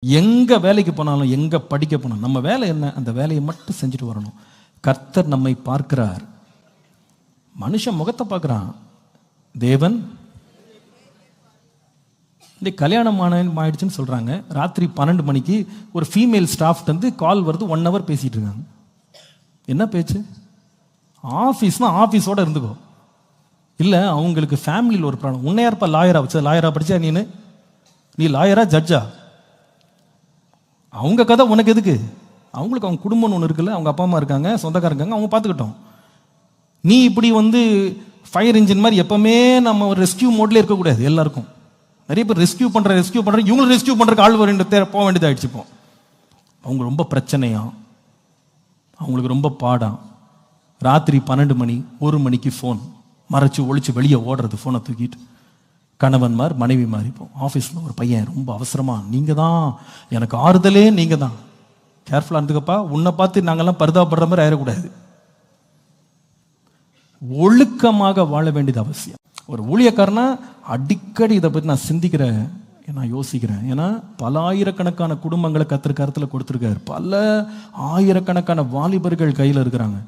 எங்க வேலைக்கு போனாலும், எங்க படிக்க போனாலும் நம்ம வேலை என்ன? அந்த வேலையை மட்டும் செஞ்சுட்டு வரணும். கர்த்தர் நம்மை பார்க்கிறார். மனுஷன் முகத்தை பார்க்கிறான், தேவன். இந்த கல்யாணம் ஆயிடுச்சுன்னு சொல்றாங்க. ராத்திரி 12 மணிக்கு ஒரு ஃபீமேல் ஸ்டாஃப் வந்து கால் வருது. 1 hour பேசிட்டு இருக்காங்க. என்ன பேச்சு? ஆஃபீஸ்னா ஆஃபீஸோட இருந்துக்கோ. இல்லை அவங்களுக்கு ஃபேமிலியில் ஒரு ப்ராப்ளம். உன்னை யாருப்பா லாயரா வச்சா? லாயரா படிச்சா நீ லாயரா ஜட்ஜா? அவங்க கதை உனக்கு எதுக்கு? அவங்களுக்கு அவங்க குடும்பம்னு ஒன்று இருக்குல்ல, அவங்க அப்பா அம்மா இருக்காங்க, சொந்தக்காரங்க இருக்காங்க, அவங்க பார்த்துக்கிட்டோம். நீ இப்படி வந்து ஃபயர் இன்ஜின் மாதிரி எப்பவுமே நம்ம ஒரு ரெஸ்கியூ மோட்லேயே இருக்கக்கூடாது. எல்லாருக்கும் நிறைய பேர் ரெஸ்கியூ பண்ணுறேன் இவங்களும் ரெஸ்கியூ பண்ணுறதுக்கு ஆள் போக வேண்டியதாகிடுச்சு. இப்போ அவங்க ரொம்ப பிரச்சனையா, அவங்களுக்கு ரொம்ப பாடம். ராத்திரி 12 மணி 1 மணிக்கு ஃபோன் மறைச்சு ஒழிச்சு வெளியே ஓடுறது, ஃபோனை தூக்கிட்டு. கணவன்மார் மனைவி மாதிரி. இப்போ ஆஃபீஸில் ஒரு பையன் ரொம்ப அவசரமாக, நீங்கள் தான் எனக்கு ஆறுதலே, நீங்கள் தான். கேர்ஃபுல்லாக இருந்துக்கப்பா, உன்னை பார்த்து நாங்கள்லாம் பரிதாபப்படுற மாதிரி ஆயிடக்கூடாது. ஒழுக்கமாக வாழ வேண்டியது அவசியம். ஒரு ஊழியக்காரனா அடிக்கடி இதை பற்றி நான் சிந்திக்கிறேன், நான் யோசிக்கிறேன். ஏன்னா பல ஆயிரக்கணக்கான குடும்பங்களை கர்த்தர் கருத்தில் கொடுத்துருக்காரு. பல ஆயிரக்கணக்கான வாலிபர்கள் கையில் இருக்கிறாங்க.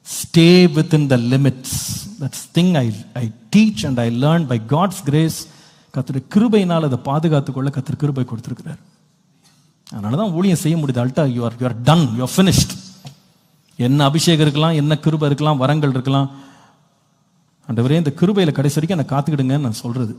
Stay within the limits. That's thing I teach and I learn by God's grace. கர்த்தருடைய கிருபையினால் அதை பாதுகாத்துக்கொள்ள கர்த்தர் கிருபை கொடுத்துருக்கிறார். அதனால தான் ஊழியம் செய்ய முடியுது. அல்டா you are done, you are finished. என்ன அபிஷேகம் இருக்கலாம், என்ன கிருபை இருக்கலாம், வரங்கள் இருக்கலாம், ஆண்டவரே இந்த கிருபையில் கடைசி வரைக்கும் என்னை காத்துக்கிடுங்கன்னு நான் சொல்றது.